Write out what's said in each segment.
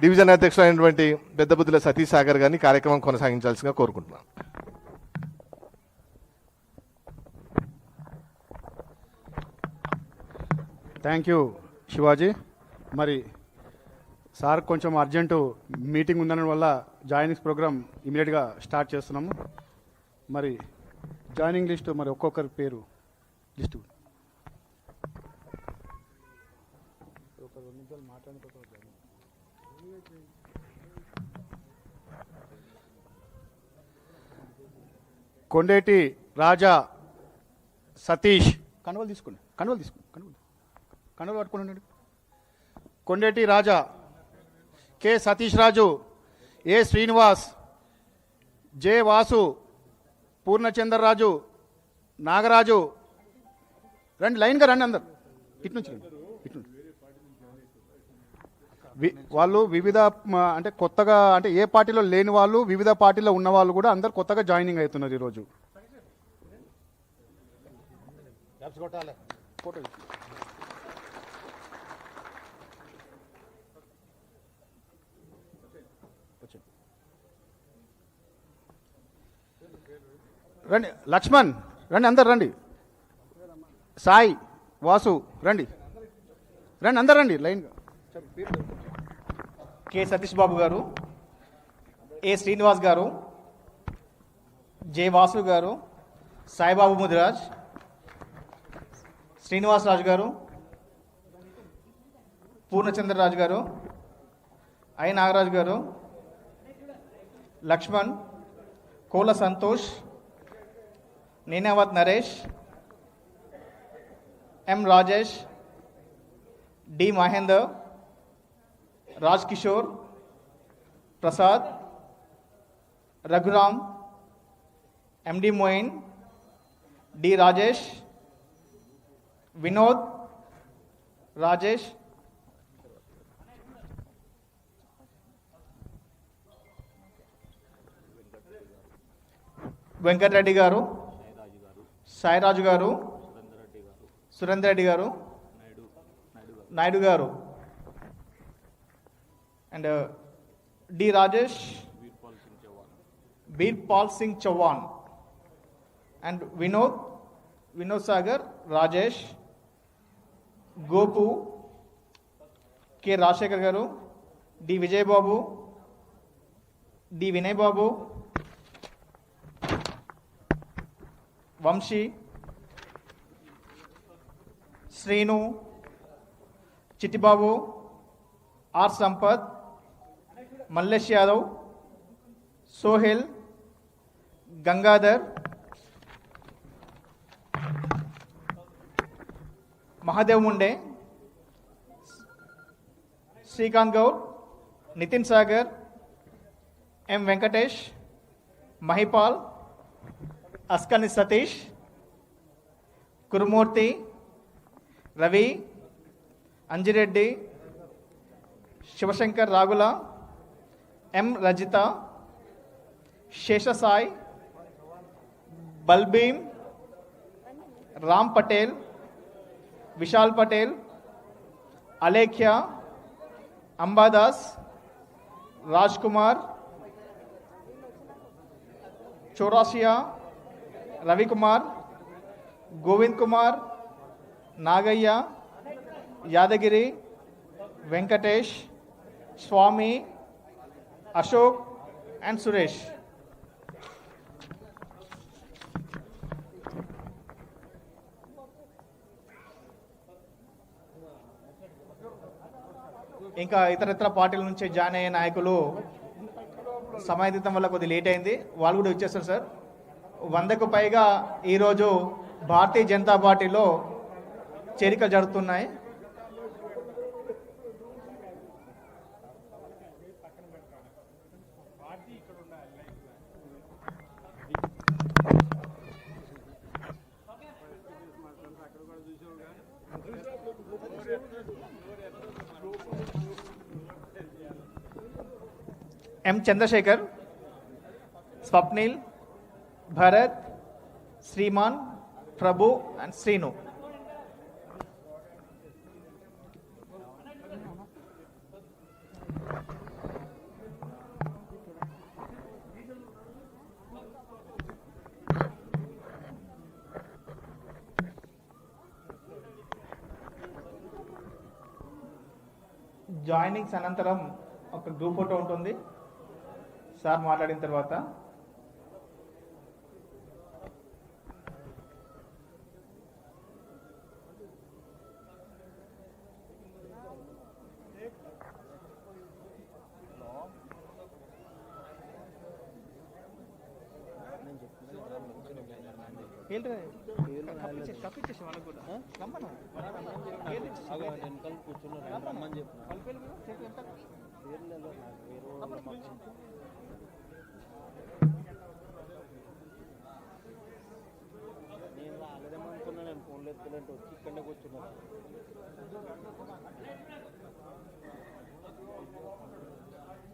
Division అధ్యక్షులైనటువంటి పెద్దబుద్దుల Satish Sagar గారిని కార్యక్రమం కొనసాగించాల్సిందిగా కోరుకుంటున్నాను. Thank you Shivaji. మరి సార్ కొంచెం అర్జెంటు మీటింగ్ ఉండడం వల్ల జాయినింగ్స్ ప్రోగ్రామ్ ఇమీడియట్గా స్టార్ట్ చేస్తున్నాము. మరి జాయినింగ్ లిస్టు మరి ఒక్కొక్కరి పేరు లిస్టు కొండేటి రాజా సతీష్ కండువలు తీసుకోండి, కండువలు పట్టుకోండి. కొండేటి రాజా, కె సతీష్ రాజు, ఏ శ్రీనివాస్, జె వాసు, పూర్ణచంద్రరాజు, నాగరాజు. రండి, లైన్గా రండి అందరు. ఇటు నుంచి వాళ్ళు వివిధ అంటే కొత్తగా అంటే ఏ పార్టీలో లేని వాళ్ళు, వివిధ పార్టీలో ఉన్న వాళ్ళు కూడా అందరు కొత్తగా జాయినింగ్ అవుతున్నారు ఈరోజు. రండి లక్ష్మణ్, రండి అందరు రండి. సాయి, వాసు రండి, అందరు రండి లైన్గా. కె సతీష్ బాబు గారు, ఏ శ్రీనివాస్ గారు, జె వాసు గారు, సాయిబాబు ముదిరాజ్, శ్రీనివాసరాజు గారు, పూర్ణచంద్రరాజు గారు, I Nagaraju garu, Lakshman, Kola Santosh, Nenavath Naresh, M Rajesh, D Mahender, Raj Kishore, Prasad, Raghuram, MD Moin, D Rajesh, Vinod, Rajesh, Venkatareddy garu, Sairaju garu, Surender Reddy garu, Naidu garu, and D Rajesh, Birpal Singh Chauhan, and Vinod Sagar, Rajesh, Gopu, K Rajasekhar garu, D Vijayababu, D Vinay Babu, Vamsi, Srinu, Chittibabu, R Sampath, Mallesh Yadav, Sohail, Gangadhar, Mahadev Munde, Srikanth Goud, Nitin Sagar, M Venkatesh, Mahipal, అస్కని Satish, Kurumurthy, Ravi, Anji Reddy, Shivshankar రాగుల, M Rajitha, Seshasai, బల్బీం, Ram Patel, Vishal Patel, Alekhya, Ambadas, Raj Kumar, Chaurasia, Ravikumar, Govind Kumar, Nagaiah, Yadagiri, Venkatesh, Swamy, Ashok and Suresh. ఇంకా ఇతరత్ర పార్టీల నుంచి జాయిన్ అయ్యే నాయకులు సమయాతీతం వల్ల కొద్దిగా లేట్ అయింది, వాళ్ళు కూడా వచ్చేస్తారు సార్. 100కు పైగా ఈరోజు భారతీయ జనతా పార్టీలో చేరికలు జరుగుతున్నాయి. ఎం చంద్రశేఖర్, స్వప్నిల్, భరత్, శ్రీమాన్, ప్రభు అండ్ శ్రీను. జాయినింగ్స్ అనంతరం ఒక గ్రూప్ ఫోటో ఉంటుంది సార్ మాట్లాడిన తర్వాత. కప్పించేసి వాళ్ళకు కూడా రమ్మను. నేను రాలేదేమనుకున్నా, నేను ఫోన్లో ఎత్తులంటే వచ్చి ఇక్కడనే కూర్చున్నాను.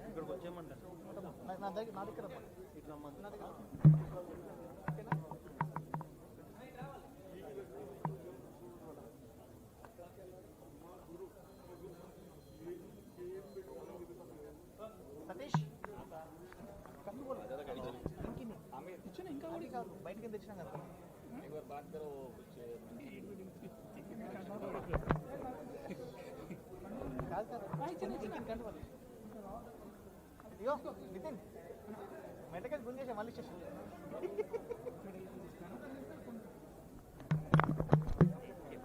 ఇక్కడికి వచ్చేయమంటారు నా దగ్గర ఇట్లా రమ్మని. నా దగ్గర సతీష్ కూర్చొని ఇంకా కూడా కాదు బయటకి తెచ్చినాం కదా. కాదు కాదు అయ్యో నితిన్ మెటకెళ్ళి గుంజ చేసా మళ్ళీ చేసా.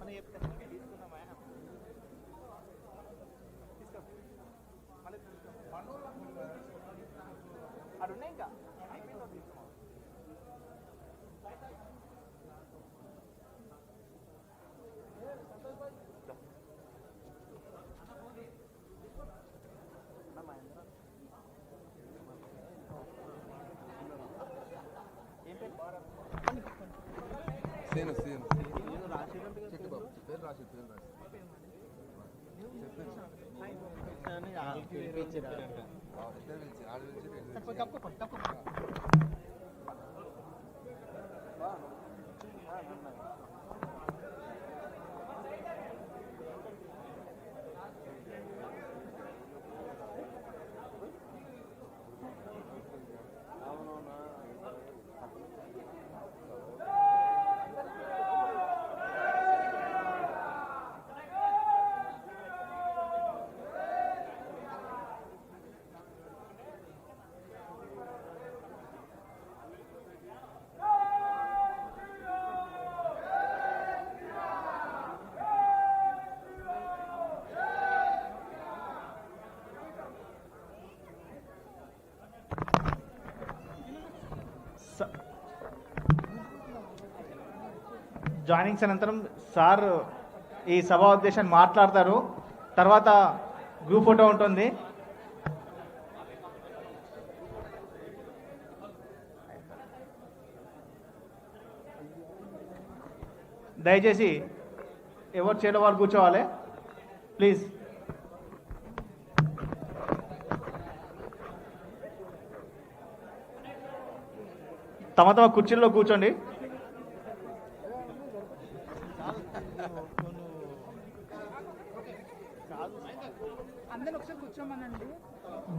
మనం చెప్తాను తీసుకున్నామా తీసుకో మళ్ళీ అటు ఉన్నాయి ఇంకా అయిపోయిందో తీసుకున్నాం. ఏం పేరు? సేను సేను నేను రాసేటంటే చిట్టుబాబు పేరు రాసి పేరు రాసి చెప్పారంట. ఇద్దరు పిలిచి ఆడ పిలిచి తప్ప కప్పుకోండి కప్పుకోండి. అవునవునా. జాయినింగ్స్ అనంతరం సార్ ఈ సభా ఉద్దేశాన్ని మాట్లాడతారు. తర్వాత గ్రూప్ ఫోటో ఉంటుంది. దయచేసి ఎవరు చేయడం వాళ్ళు కూర్చోవాలి ప్లీజ్. తమ తమ కుర్చీల్లో కూర్చోండి.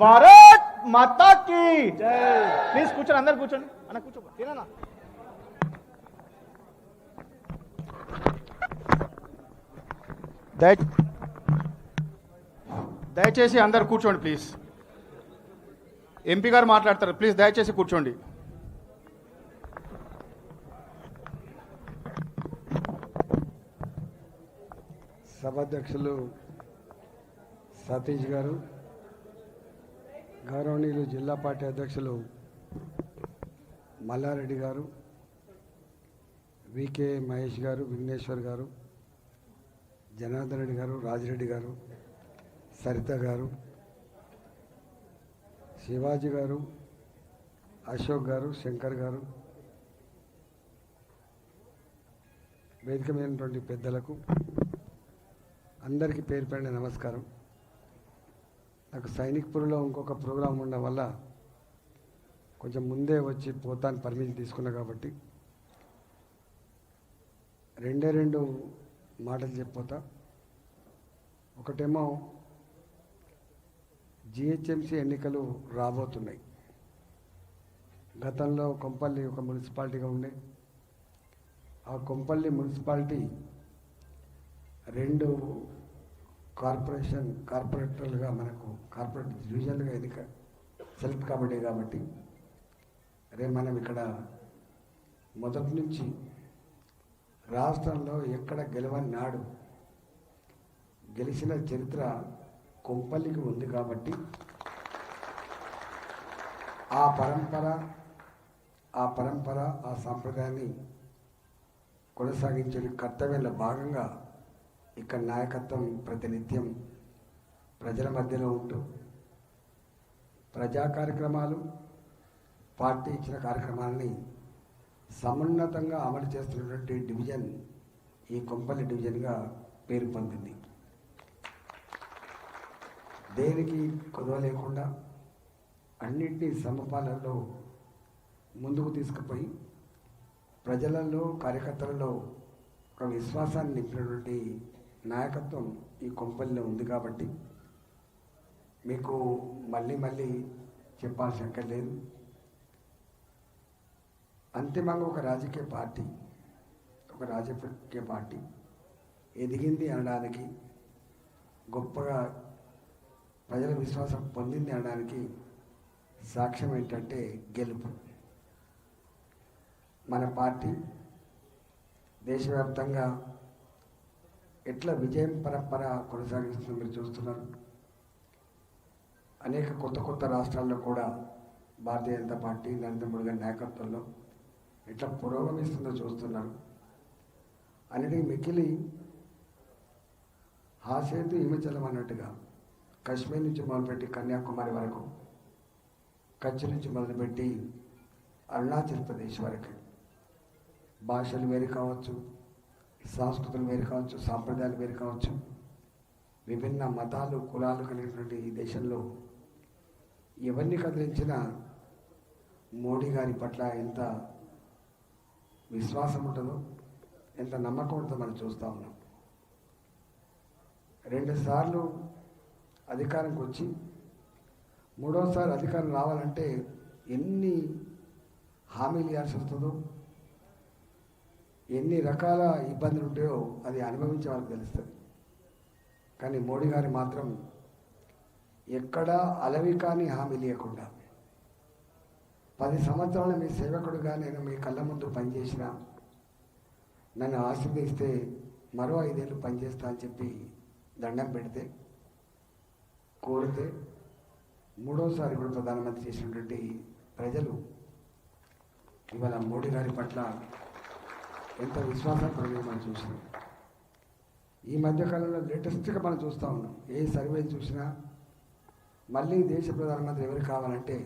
భారత్ మాతా కీ జై. ప్లీజ్ కూర్చోండి, అందరు కూర్చోండి. అన్న కూర్చో తినా. దయచేసి అందరు కూర్చోండి ప్లీజ్. ఎంపీ గారు మాట్లాడతారు, ప్లీజ్ దయచేసి కూర్చోండి. సభాధ్యక్షులు సతీష్ గారు, గౌరవనీయులు జిల్లా పార్టీ అధ్యక్షులు మల్లారెడ్డి గారు, వికే మహేష్ గారు, విఘ్నేశ్వర్ గారు, జనార్దన్ రెడ్డి గారు, రాజిరెడ్డి గారు, సరిత గారు, శివాజీ గారు, అశోక్ గారు, శంకర్ గారు, వేదిక మీదటువంటి పెద్దలకు అందరికీ పేరు పడిన నమస్కారం. నాకు సైనిక్పూర్లో ఇంకొక ప్రోగ్రాం ఉండడం వల్ల కొంచెం ముందే వచ్చి పోతాను పర్మిషన్ తీసుకున్నా కాబట్టి రెండు మాటలు చెప్పిపోతా. ఒకటేమో జిహెచ్ఎంసీ ఎన్నికలు రాబోతున్నాయి. గతంలో కొంపల్లి ఒక మున్సిపాలిటీగా ఉండే ఆ కొంపల్లి మున్సిపాలిటీ 2 కార్పొరేటర్లుగా మనకు కార్పొరేట్ డివిజన్లుగా ఎన్నిక సెలెక్ట్ కాబట్టి రేపు మనం ఇక్కడ మొదటి నుంచి రాష్ట్రంలో ఎక్కడ గెలవని నాడు గెలిచిన చరిత్ర కొంపల్లికి ఉంది కాబట్టి ఆ పరంపర ఆ సాంప్రదాయాన్ని కొనసాగించే కర్తవ్యంలో భాగంగా ఇక్కడ నాయకత్వం ప్రతినిత్యం ప్రజల మధ్యలో ఉంటూ ప్రజా కార్యక్రమాలు పార్టీ ఇచ్చిన కార్యక్రమాలని సమున్నతంగా అమలు చేస్తున్నటువంటి డివిజన్ ఈ కొంపల్లి డివిజన్గా పేరు పొందింది. దేనికి కొదవ లేకుండా అన్నింటినీ సమపాలనలో ముందుకు తీసుకుపోయి ప్రజలలో కార్యకర్తలలో ఒక విశ్వాసాన్ని నింపినటువంటి నాయకత్వం ఈ కొంపల్లిలో ఉంది కాబట్టి మీకు మళ్ళీ చెప్పాల్సిన అక్కర్లేదు. అంతిమంగా ఒక రాజకీయ పార్టీ ఎదిగింది అనడానికి, గొప్పగా ప్రజల విశ్వాసం పొందింది అనడానికి సాక్ష్యం ఏంటంటే గెలుపు. మన పార్టీ దేశవ్యాప్తంగా ఎట్లా విజయం పరంపర కొనసాగిస్తుందో మీరు చూస్తున్నారు. అనేక కొత్త రాష్ట్రాల్లో కూడా భారతీయ జనతా పార్టీ నరేంద్ర మోడీ గారి నాయకత్వంలో ఎట్లా పురోగమిస్తుందో చూస్తున్నారు. అన్నిటికీ మిక్కిలి హాసేతు హిమచలం అన్నట్టుగా కాశ్మీర్ నుంచి మొదలుపెట్టి కన్యాకుమారి వరకు, కచ్ నుంచి మొదలుపెట్టి అరుణాచల్ ప్రదేశ్ వరకు భాషలు వేరు కావచ్చు, సంస్కృతులు వేరు కావచ్చు, సాంప్రదాయాలు వేరు కావచ్చు, విభిన్న మతాలు కులాలు కలిగినటువంటి ఈ దేశంలో ఎవరిని కదిలించినా మోడీ గారి పట్ల ఎంత విశ్వాసం ఉంటుందో, ఎంత నమ్మకం ఉంటుందో మనం చూస్తూ ఉన్నాం. 2 సార్లు అధికారంకి వచ్చి 3వసారి అధికారం రావాలంటే ఎన్ని హామీలు ఇవ్వాల్సి వస్తుందో, ఎన్ని రకాల ఇబ్బందులు ఉంటాయో అది అనుభవించే వాళ్ళకి తెలుస్తుంది. కానీ మోడీ గారు మాత్రం ఎక్కడా అలవి కాని హామీ లేకుండా 10 సంవత్సరాలు మీ సేవకుడుగా నేను మీ కళ్ళ ముందు పనిచేసిన, నన్ను ఆశీర్వదిస్తే మరో 5 ఏళ్ళు పనిచేస్తా అని చెప్పి దండం పెడితే కోరితే 3వసారి కూడా ప్రధానమంత్రి చేసినటువంటి ప్రజలు ఇవాళ మోడీ గారి పట్ల ఎంత విశ్వాసం కలిగి మనం చూసినాం. ఈ మధ్యకాలంలో లేటెస్ట్గా మనం చూస్తూ ఉన్నాం. ఏ సర్వేలు చూసినా మళ్ళీ దేశ ప్రధానమంత్రి ఎవరు కావాలంటే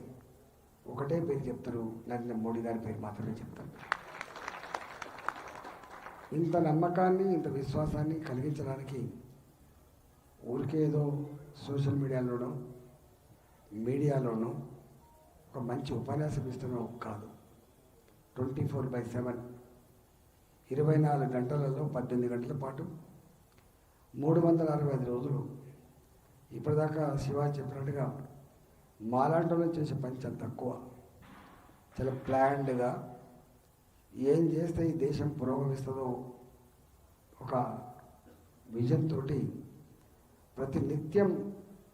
ఒకటే పేరు చెప్తారు, నరేంద్ర మోడీ గారి పేరు మాత్రమే చెప్తారు. ఇంత నమ్మకాన్ని, ఇంత విశ్వాసాన్ని కలిగించడానికి ఊరికేదో సోషల్ మీడియాలోనూ ఒక మంచి ఉపన్యాసం ఇస్తున్నా కాదు. 24/7 24 గంటలలో 18 గంటల పాటు 365 రోజులు ఇప్పటిదాకా శివాజీ చెప్పినట్టుగా మాలాంటలో చేసే పని చాలా తక్కువ. చాలా ప్లాన్డ్గా ఏం చేస్తే ఈ దేశం పురోగమిస్తుందో ఒక విజన్ తోటి ప్రతి నిత్యం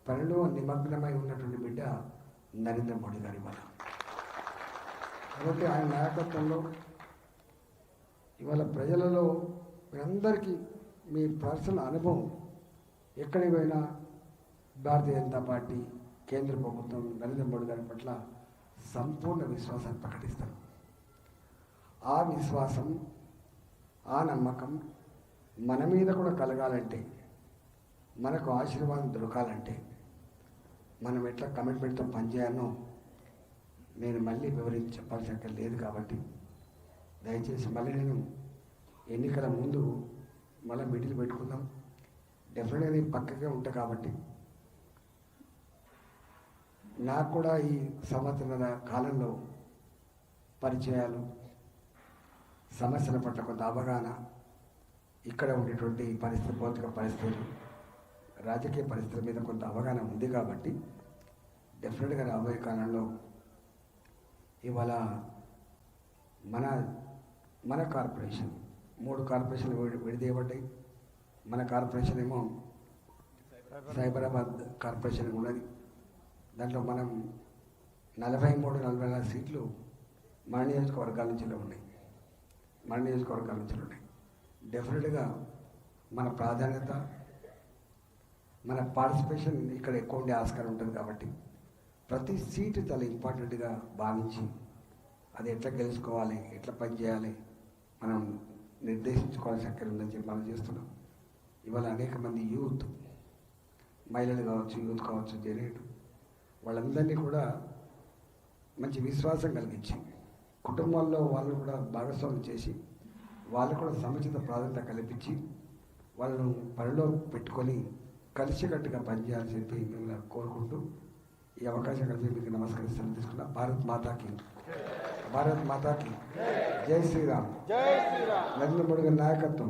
పనిలో నిమగ్నమై ఉన్నటువంటి బిడ్డ నరేంద్ర మోడీ గారి వల్ల. కాబట్టి ఆయన నాయకత్వంలో ఇవాళ ప్రజలలో మీరందరికీ మీ పర్సనల్ అనుభవం ఎక్కడికి పోయినా భారతీయ జనతా పార్టీ, కేంద్ర ప్రభుత్వం నరేంద్ర మోడీ గారి పట్ల సంపూర్ణ విశ్వాసాన్ని ప్రకటిస్తారు. ఆ విశ్వాసం, ఆ నమ్మకం మన మీద కూడా కలగాలంటే, మనకు ఆశీర్వాదం దొరకాలంటే మనం ఎట్లా కమిట్మెంట్తో పనిచేయాలో నేను మళ్ళీ వివరించి చెప్పాల్సిన లేదు. కాబట్టి దయచేసి మళ్ళీ నేను ఎన్నికల ముందు మళ్ళీ మీటింగ్ పెట్టుకుందాం. డెఫినెట్గా నేను పక్కకే ఉంటా కాబట్టి నాకు కూడా ఈ సంవత్సరాల కాలంలో పరిచయాలు, సమస్యల పట్ల కొంత అవగాహన, ఇక్కడ ఉండేటువంటి పరిస్థితి, భౌతిక పరిస్థితులు, రాజకీయ పరిస్థితుల మీద కొంత అవగాహన ఉంది కాబట్టి డెఫినెట్గా రాబోయే కాలంలో ఇవాళ మన కార్పొరేషన్ 3 కార్పొరేషన్లు విడిదేయబడ్డాయి. మన కార్పొరేషన్ ఏమో సైబరాబాద్ కార్పొరేషన్ ఉన్నది. దాంట్లో మనం 43-44 సీట్లు మన నియోజకవర్గాల నుంచి ఉన్నాయి. డెఫినెట్గా మన ప్రాధాన్యత, మన పార్టిసిపేషన్ ఇక్కడ ఎక్కువ ఉండే ఆస్కారం ఉంటుంది. కాబట్టి ప్రతి సీటు చాలా ఇంపార్టెంట్గా భావించి అది ఎట్లా గెలుచుకోవాలి, ఎట్లా పనిచేయాలి మనం నిర్దేశించుకోవాల్సిన అక్కడ ఉందని చెప్పి మనం చేస్తున్నాం. ఇవాళ అనేక మంది యూత్, మహిళలు కావచ్చు, యూత్ కావచ్చు, జెనేట్ వాళ్ళందరినీ కూడా మంచి విశ్వాసం కలిగించి కుటుంబాల్లో వాళ్ళు కూడా భాగస్వామ్యం చేసి వాళ్ళు కూడా సముచిత ప్రాధాన్యత కల్పించి వాళ్ళను పనిలో పెట్టుకొని కలిసికట్టుగా పనిచేయాలని చెప్పి మిమ్మల్ని కోరుకుంటూ ఈ అవకాశం కలిపి మీకు నమస్కరిస్తాను తీసుకున్నా. భారత్ మాతాకి జై శ్రీరామ్. నరేంద్ర మోడీ గారి నాయకత్వం.